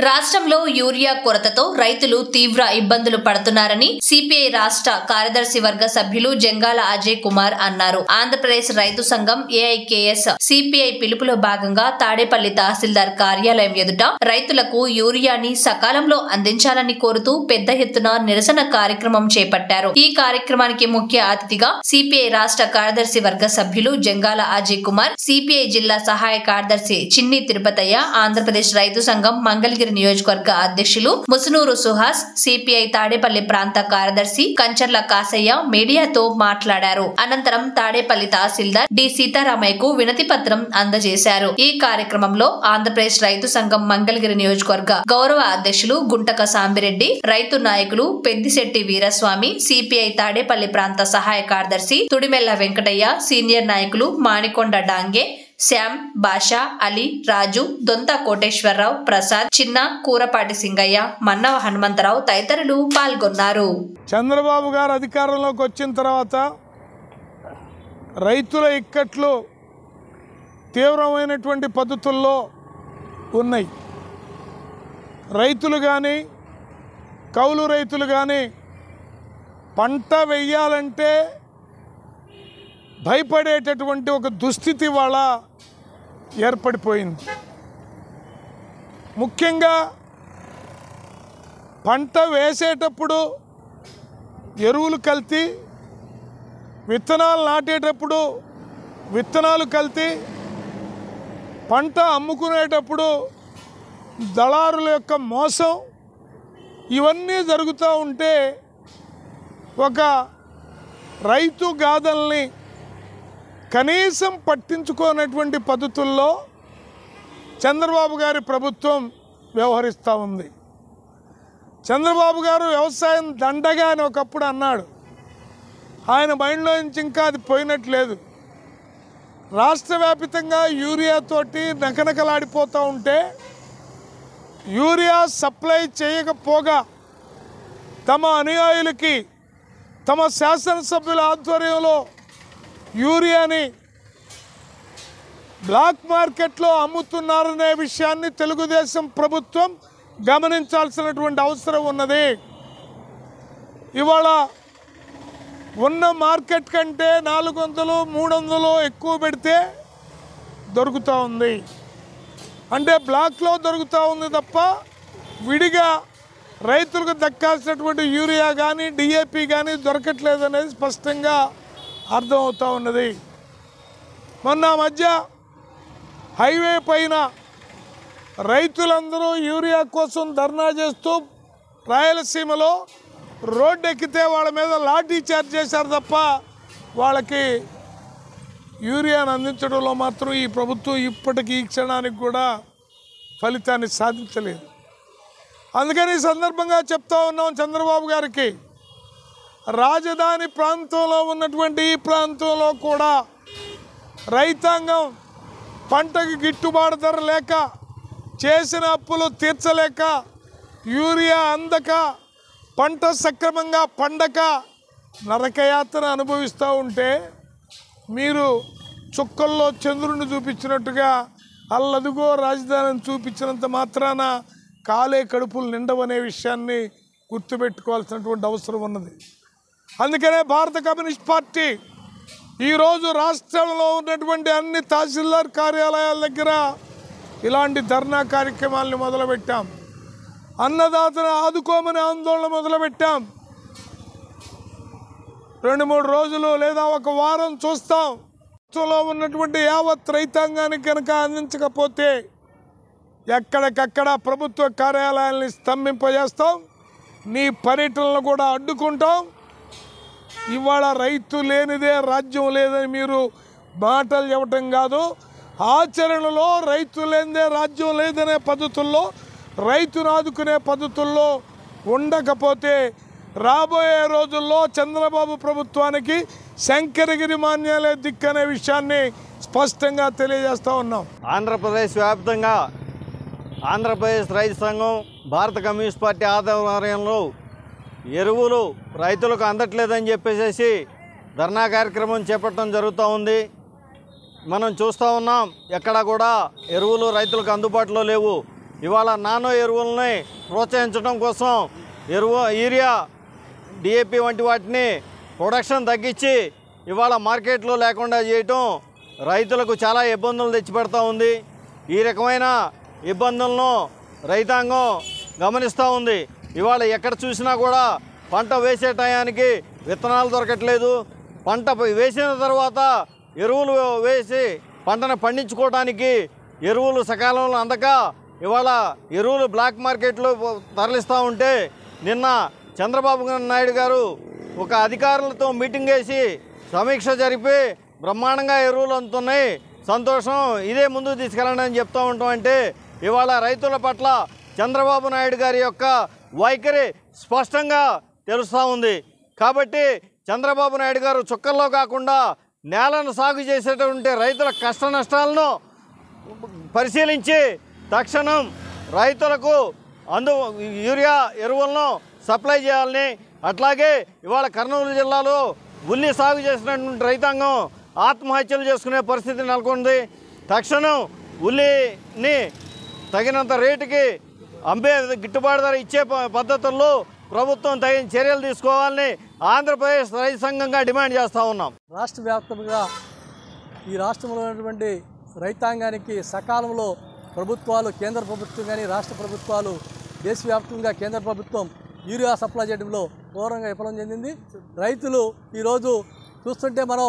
రాష్ట్రంలో యూరియా కొరతతో రైతులు తీవ్ర ఇబ్బందులు పడుతున్నారని సిపిఐ రాష్ట్ర కార్యదర్శి వర్గ సభ్యులు జంగాల అజయ్ కుమార్ అన్నారు. ఆంధ్రప్రదేశ్ రైతు సంఘం ఏఐకేఎస్ సిపిఐ పిలుపులో భాగంగా తాడేపల్లి తహసీల్దార్ కార్యాలయం ఎదుట రైతులకు యూరియాని సకాలంలో అందించాలని కోరుతూ పెద్ద ఎత్తున నిరసన కార్యక్రమం చేపట్టారు. ఈ కార్యక్రమానికి ముఖ్య అతిథిగా సిపిఐ రాష్ట్ర కార్యదర్శి వర్గ సభ్యులు జంగాల అజయ్ కుమార్, సిపిఐ జిల్లా సహాయ కార్యదర్శి చిన్ని తిరుపతయ్య, ఆంధ్రప్రదేశ్ రైతు సంఘం మంగళగిరి నియోజకవర్గ అధ్యక్షులు ముసునూరు సుహాస్, సిపిఐ తాడేపల్లి ప్రాంత కార్యదర్శి కంచర్ల కాసయ్య మీడియాతో మాట్లాడారు. అనంతరం తాడేపల్లి తహసీల్దార్ డి సీతారామయ్యకు వినతి పత్రం అందజేశారు. ఈ కార్యక్రమంలో ఆంధ్రప్రదేశ్ రైతు సంఘం మంగళగిరి నియోజకవర్గ గౌరవ అధ్యక్షులు గుంటక సాంబిరెడ్డి, రైతు నాయకులు పెద్దిశెట్టి వీరస్వామి, సిపిఐ తాడేపల్లి ప్రాంత సహాయ కార్యదర్శి తుడిమెల్ల వెంకటయ్య, సీనియర్ నాయకులు మాణికొండ డాంగే, శ్యామ్, బాషా, అలీ, రాజు, దొంత కోటేశ్వరరావు, ప్రసాద్, చిన్న, కూరపాటి సింగయ్య, మన్నవ హనుమంతరావు తదితరులు పాల్గొన్నారు. చంద్రబాబు గారు అధికారంలోకి వచ్చిన తర్వాత రైతుల ఇక్కట్లు తీవ్రమైనటువంటి పద్ధతుల్లో ఉన్నాయి. రైతులు కానీ కౌలు రైతులు కానీ పంట వెయ్యాలంటే భయపడేటటువంటి ఒక దుస్థితి వాళ్ళ ఏర్పడిపోయింది. ముఖ్యంగా పంట వేసేటప్పుడు ఎరువులు కల్తీ, విత్తనాలు నాటేటప్పుడు విత్తనాలు కల్తీ, పంట అమ్ముకునేటప్పుడు దళారుల యొక్క మోసం, ఇవన్నీ జరుగుతూ ఉంటే ఒక రైతు గాథల్ని కనీసం పట్టించుకోనటువంటి పద్ధతుల్లో చంద్రబాబు గారి ప్రభుత్వం వ్యవహరిస్తూ ఉంది. చంద్రబాబు గారు వ్యవసాయం దండగా అని ఒకప్పుడు అన్నాడు. ఆయన మైండ్లో నుంచి ఇంకా అది పోయినట్లేదు. రాష్ట్ర వ్యాప్తంగా యూరియాతోటి నకనకలాడిపోతూ ఉంటే యూరియా సప్లై చేయకపోగా తమ అనుయాయులకి తమ శాసనసభ్యుల ఆధ్వర్యంలో యూరియాని బ్లాక్ మార్కెట్లో అమ్ముతున్నారనే విషయాన్ని తెలుగుదేశం ప్రభుత్వం గమనించాల్సినటువంటి అవసరం ఉన్నది. ఇవాళ ఉన్న మార్కెట్ కంటే 400, 300 ఎక్కువ పెడితే దొరుకుతూ ఉంది. అంటే బ్లాక్లో దొరుకుతూ ఉంది తప్ప విడిగా రైతులకు దక్కాల్సినటువంటి యూరియా కానీ డిఏపి కానీ దొరకట్లేదు అనేది స్పష్టంగా అర్థమవుతూ ఉన్నది. మొన్న మధ్య హైవే పైన రైతులందరూ యూరియా కోసం ధర్నా చేస్తూ రాయలసీమలో రోడ్డు ఎక్కితే వాళ్ళ మీద లాఠీ చార్జ్ చేశారు తప్ప వాళ్ళకి యూరియాను అందించడంలో మాత్రం ఈ ప్రభుత్వం ఇప్పటికీ ఈ క్షణానికి కూడా ఫలితాన్ని సాధించలేదు. అందుకని ఈ సందర్భంగా చెప్తా ఉన్నాం చంద్రబాబు గారికి, రాజధాని ప్రాంతంలో ఉన్నటువంటి ఈ ప్రాంతంలో కూడా రైతాంగం పంటకి గిట్టుబాటు ధర లేక, చేసిన అప్పులు తీర్చలేక, యూరియా అందక, పంట సక్రమంగా పండక నరకయాత్ర అనుభవిస్తూ ఉంటే మీరు చుక్కల్లో చంద్రుడిని చూపించినట్టుగా అల్లదుగో రాజధానిని చూపించినంత మాత్రాన కాలే కడుపులు నిండవనే విషయాన్ని గుర్తుపెట్టుకోవాల్సినటువంటి అవసరం ఉన్నది. అందుకనే భారత కమ్యూనిస్ట్ పార్టీ ఈరోజు రాష్ట్రంలో ఉన్నటువంటి అన్ని తహసీల్దార్ కార్యాలయాల దగ్గర ఇలాంటి ధర్నా కార్యక్రమాలను మొదలుపెట్టాం. అన్నదాతను ఆదుకోమని ఆందోళన మొదలుపెట్టాం. 2-3 రోజులు లేదా ఒక వారం చూస్తాం. రాష్ట్రంలో ఉన్నటువంటి యావత్ రైతాంగానికి కనుక అందించకపోతే ఎక్కడికక్కడ ప్రభుత్వ కార్యాలయాల్ని స్తంభింపజేస్తాం, నీ పర్యటనలు కూడా అడ్డుకుంటాం. ఇవాళ రైతు లేనిదే రాజ్యం లేదని మీరు మాటలు చెప్పటం కాదు, ఆచరణలో రైతు లేనిదే రాజ్యం లేదనే పద్ధతుల్లో, రైతును ఆదుకునే పద్ధతుల్లో ఉండకపోతే రాబోయే రోజుల్లో చంద్రబాబు ప్రభుత్వానికి శంకరగిరి మాన్యాలే దిక్కనే విషయాన్ని స్పష్టంగా తెలియజేస్తూ ఉన్నాం. ఆంధ్రప్రదేశ్ వ్యాప్తంగా ఆంధ్రప్రదేశ్ రైతు సంఘం, భారత కమ్యూనిస్ట్ పార్టీ ఆధ్వర్యంలో ఎరువులు రైతులకు అందట్లేదని చెప్పేసి ధర్నా కార్యక్రమం చేపట్టడం జరుగుతూ ఉంది. మనం చూస్తూ ఉన్నాం, ఎక్కడ కూడా ఎరువులు రైతులకు అందుబాటులో లేవు. ఇవాళ నానో ఎరువులని ప్రోత్సహించడం కోసం యూరియా డిఏపి వంటి వాటిని ప్రొడక్షన్ తగ్గించి ఇవాళ మార్కెట్లో లేకుండా చేయటం రైతులకు చాలా ఇబ్బందులు తెచ్చిపెడతా ఉంది. ఈ రకమైన ఇబ్బందులను రైతాంగం గమనిస్తూ ఉంది. ఇవాళ ఎక్కడ చూసినా కూడా పంట వేసే టయానికి విత్తనాలు దొరకట్లేదు. పంట వేసిన తర్వాత ఎరువులు వేసి పంటను పండించుకోవడానికి ఎరువులు సకాలంలో అందక ఇవాళ ఎరువులు బ్లాక్ మార్కెట్లో తరలిస్తూ ఉంటే నిన్న చంద్రబాబు నాయుడు గారు ఒక అధికారులతో మీటింగ్ వేసి సమీక్ష జరిపి బ్రహ్మాండంగా ఎరువులు అందుతున్నాయి, సంతోషం, ఇదే ముందుకు తీసుకెళ్ళండి అని చెప్తూ ఉంటాం. అంటే ఇవాళ రైతుల పట్ల చంద్రబాబు నాయుడు గారి యొక్క వైఖరి స్పష్టంగా తెలుస్తూ ఉంది. కాబట్టి చంద్రబాబు నాయుడు గారు చుక్కల్లో కాకుండా నేలను సాగు చేసేటువంటి రైతుల కష్ట నష్టాలను పరిశీలించి తక్షణం రైతులకు యూరియా ఎరువులను సప్లై చేయాలని, అట్లాగే ఇవాళ కర్నూలు జిల్లాలో ఉల్లి సాగు చేసినటువంటి రైతాంగం ఆత్మహత్యలు చేసుకునే పరిస్థితి నెలకొంది. తక్షణం ఉల్లిని తగినంత రేటుకి గిట్టుబాటు ధర ఇచ్చే పద్ధతుల్లో ప్రభుత్వం తగిన చర్యలు తీసుకోవాలని ఆంధ్రప్రదేశ్ రైతు సంఘంగా డిమాండ్ చేస్తూ ఉన్నాం. రాష్ట్ర వ్యాప్తంగా ఈ రాష్ట్రంలో ఉన్నటువంటి రైతాంగానికి సకాలంలో ప్రభుత్వాలు, కేంద్ర ప్రభుత్వం కానీ రాష్ట్ర ప్రభుత్వాలు, దేశవ్యాప్తంగా కేంద్ర ప్రభుత్వం యూరియా సప్లై చేయడంలో ఘోరంగా విఫలం చెందింది. రైతులు ఈరోజు చూస్తుంటే మనం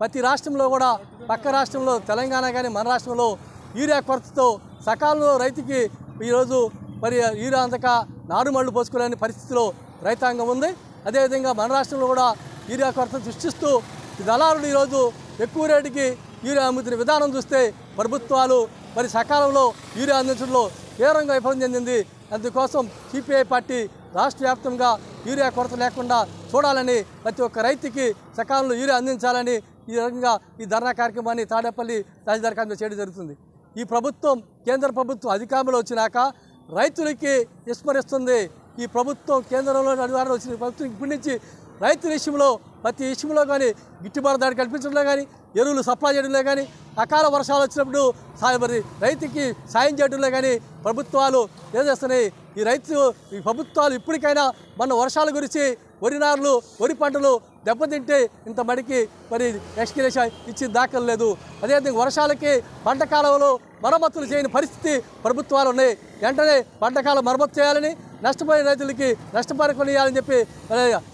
ప్రతి రాష్ట్రంలో కూడా పక్క రాష్ట్రంలో తెలంగాణ కానీ మన రాష్ట్రంలో యూరియా కొరతతో సకాలంలో రైతుకి ఈరోజు మరి యూరియా అందక నారుమళ్ళు పోసుకోలేని పరిస్థితిలో రైతాంగం ఉంది. అదేవిధంగా మన రాష్ట్రంలో కూడా యూరియా కొరత సృష్టిస్తూ దళారులు ఈరోజు ఎక్కువ రేటుకి యూరియా అమ్ముతున్న విధానం చూస్తే ప్రభుత్వాలు మరి సకాలంలో యూరియా అందించడంలో తీవ్రంగా విఫలం చెందింది. అందుకోసం సిపిఐ పార్టీ రాష్ట్ర వ్యాప్తంగా యూరియా కొరత లేకుండా చూడాలని, ప్రతి ఒక్క రైతుకి సకాలంలో యూరియా అందించాలని ఈ రకంగా ఈ ధర్నా కార్యక్రమాన్ని తాడేపల్లి తహసీల్దార్ కార్యాలయంలో చేయడం జరుగుతుంది. ఈ ప్రభుత్వం, కేంద్ర ప్రభుత్వం అధికారంలో వచ్చినాక రైతులకి విస్మరిస్తుంది. ఈ ప్రభుత్వం కేంద్రంలో అధికారం వచ్చిన ప్రభుత్వం ఇప్పటి నుంచి రైతుల విషయంలో ప్రతి విషయంలో కానీ గిట్టుబాటు ధర కల్పించడంలో కానీ, ఎరువులు సప్లై చేయడంలో కానీ, అకాల వర్షాలు వచ్చినప్పుడు మరి రైతుకి సాయం చేయడంలో కానీ ప్రభుత్వాలు ఏం చేస్తున్నాయి? ఈ ప్రభుత్వాలు ఇప్పటికైనా మన వర్షాల గురించి వరి నారులు, వరి పంటలు దెబ్బతింటే ఇంత మడికి మరి ఎక్స్క్రేషన్ ఇచ్చిన దాఖలు లేదు. అదేవిధంగా వర్షాలకి పంట కాలంలో మరమ్మతులు చేయని పరిస్థితి ప్రభుత్వాలు ఉన్నాయి. వెంటనే పంట కాలం మరమ్మతు చేయాలని, నష్టపోయిన రైతులకి నష్టపరిహారం ఇవ్వాలని చెప్పి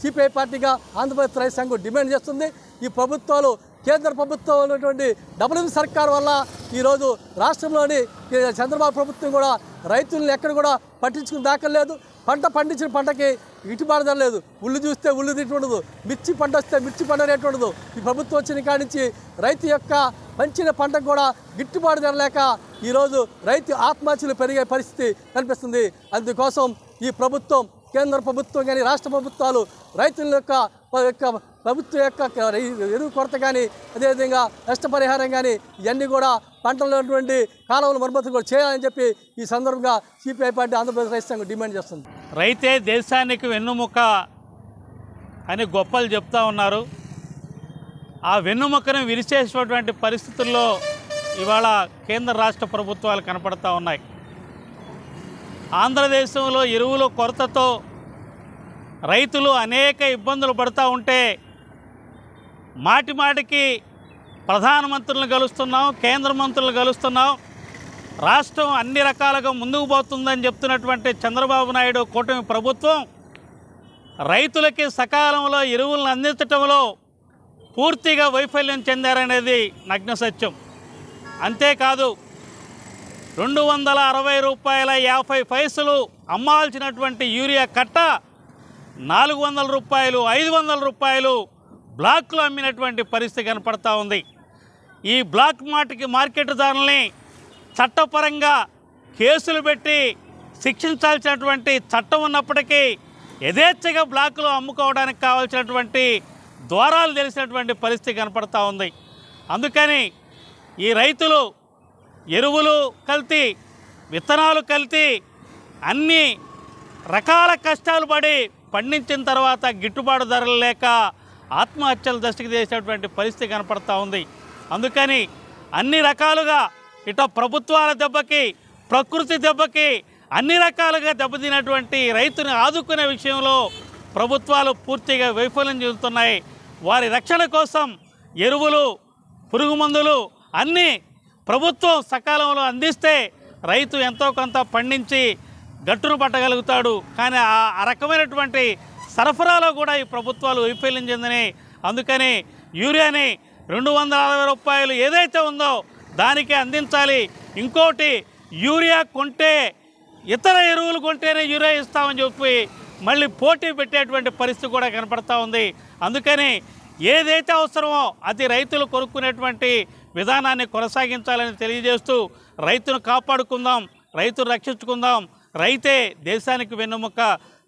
సిపిఐ పార్టీగా ఆంధ్రప్రదేశ్ రైతు సంఘం డిమాండ్ చేస్తుంది. ఈ ప్రభుత్వాలు, కేంద్ర ప్రభుత్వం ఉన్నటువంటి డబుల్ సర్కార్ వల్ల ఈరోజు రాష్ట్రంలోని చంద్రబాబు ప్రభుత్వం కూడా రైతులను ఎక్కడ కూడా పట్టించుకుని దాఖలు లేదు. పంట పండించిన పంటకి గిట్టుబాటు ధర లేదు. ఉల్లి చూస్తే ఉల్లి రేటు ఉండదు, మిర్చి పంట వస్తే మిర్చి పంట రేటు ఉండదు. ఈ ప్రభుత్వం వచ్చిన కాడి నుంచి రైతు యొక్క పంచిన పంటకు కూడా గిట్టుబాటు ధర లేక ఈరోజు రైతు ఆత్మహత్యలు పెరిగే పరిస్థితి కనిపిస్తుంది. అందుకోసం ఈ ప్రభుత్వం, కేంద్ర ప్రభుత్వం కానీ రాష్ట్ర ప్రభుత్వాలు రైతుల యొక్క ప్రభుత్వం యొక్క ఎరువు కొరత కానీ, అదేవిధంగా నష్టపరిహారం కానీ ఇవన్నీ కూడా పంటల్లో ఉన్నటువంటి కాలువల మరమ్మతులు కూడా చేయాలని చెప్పి ఈ సందర్భంగా సిపిఐ పార్టీ ఆంధ్రప్రదేశ్ రైతు సంఘం డిమాండ్ చేస్తుంది. రైతే దేశానికి వెన్నుముక అని గొప్పలు చెప్తా ఉన్నారు. ఆ వెన్నుముకను విరిచేసేటువంటి పరిస్థితుల్లో ఇవాళ కేంద్ర రాష్ట్ర ప్రభుత్వాలు కనపడతా ఉన్నాయి. ఆంధ్రదేశంలో ఎరువుల కొరతతో రైతులు అనేక ఇబ్బందులు పడుతూ ఉంటే మాటిమాటికి ప్రధానమంత్రులను కలుస్తున్నాం, కేంద్ర మంత్రులను కలుస్తున్నాం, రాష్ట్రం అన్ని రకాలుగా ముందుకు పోతుందని చెప్తున్నటువంటి చంద్రబాబు నాయుడు కూటమి ప్రభుత్వం రైతులకి సకాలంలో ఎరువులను అందించడంలో పూర్తిగా వైఫల్యం చెందారనేది నగ్న సత్యం. అంతేకాదు 260 రూపాయల 50 పైసలు అమ్మాల్సినటువంటి యూరియా కట్ట 400 రూపాయలు, 500 రూపాయలు బ్లాక్లో అమ్మినటువంటి పరిస్థితి కనపడతా ఉంది. ఈ బ్లాక్ మార్కెట్ ధరల్ని చట్టపరంగా కేసులు పెట్టి శిక్షించాల్సినటువంటి చట్టం ఉన్నప్పటికీ యథేచ్ఛగా బ్లాక్లో అమ్ముకోవడానికి కావాల్సినటువంటి ద్వారాలు తెలిసినటువంటి పరిస్థితి కనపడతా ఉంది. అందుకని ఈ రైతులు ఎరువులు కల్తీ, విత్తనాలు కల్తీ, అన్ని రకాల కష్టాలు పడి పండించిన తర్వాత గిట్టుబాటు ధరలు లేక ఆత్మహత్యల దశకు చేసేటువంటి పరిస్థితి కనపడతా ఉంది. అందుకని అన్ని రకాలుగా ఇటు ప్రభుత్వాల దెబ్బకి ప్రకృతి దెబ్బకి అన్ని రకాలుగా దెబ్బతినటువంటి రైతుని ఆదుకునే విషయంలో ప్రభుత్వాలు పూర్తిగా వైఫల్యం చెందుతున్నాయి. వారి రక్షణ కోసం ఎరువులు, పురుగు మందులు అన్నీ ప్రభుత్వం సకాలంలో అందిస్తే రైతు ఎంతో కొంత పండించి గట్టును పట్టగలుగుతాడు. కానీ ఆ రకమైనటువంటి సరఫరాలో కూడా ఈ ప్రభుత్వాలు వైఫల్యం చెందినాయి. అందుకని యూరియాని 260 రూపాయలు ఏదైతే ఉందో దానికే అందించాలి. ఇంకోటి, యూరియా కొంటే ఇతర ఎరువులు కొంటేనే యూరియా ఇస్తామని చెప్పి మళ్ళీ పోటీ పెట్టేటువంటి పరిస్థితి కూడా కనపడతా ఉంది. అందుకని ఏదైతే అవసరమో అది రైతులు కొనుక్కునేటువంటి విధానాన్ని కొనసాగించాలని తెలియజేస్తూ రైతును కాపాడుకుందాం, రైతును రక్షించుకుందాం. రైతే దేశానికి వెన్నెముక.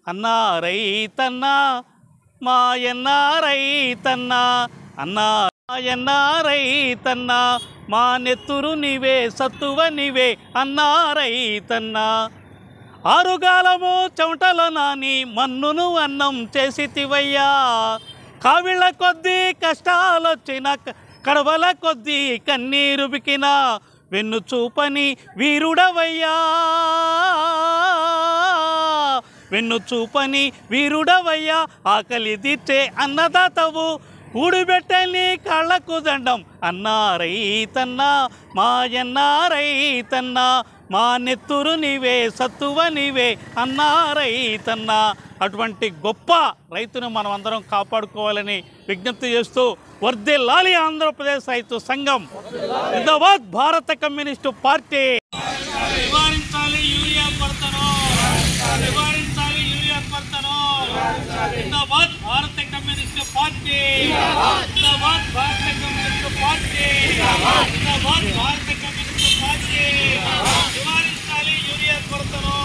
అన్నా రైతన్నా మాయన్నా రైతన్నా, అన్నా మాయన్నా రైతన్నా, మా నెత్తురు నీవే సత్తువ నీవే అన్నా రైతన్నా. ఆరుగాలము చెమటల నాని మన్నును అన్నం చేసితివయ్యా, కావిళ్ళ కొద్దీ కష్టాలొచ్చిన కడవల కొద్దీ కన్నీరు బికిన వెన్ను చూపని వీరుడవయ్యా, వెన్ను చూపని వీరుడవయ్యా, ఆకలి తీర్చే అన్నదాతవు, కూడిబెట్టని కాళ్లకు దండం అన్నా రైతన్నా మాయన్నా రైతన్నా, మా నెత్తురు నీవే సత్తువ నీవే అన్నా రైతన్నా. అటువంటి గొప్ప రైతును మనం అందరం కాపాడుకోవాలని విజ్ఞప్తి చేస్తూ వర్ధిల్లాలి ఆంధ్రప్రదేశ్ రైతు సంఘం. జిందాబాద్ భారత కమ్యూనిస్టు పార్టీ. నివారించాలి యూరియా కొరతను, నివారించాలి యూరియా కొరతను. జిందాబాద్ భారత కమ్యూనిస్టు పార్టీ, జిందాబాద్ భారత కమ్యూనిస్టు పార్టీ, జిందాబాద్ భారత కమ్యూనిస్టు పార్టీ. నివారించాలి యూరియా కొరతను.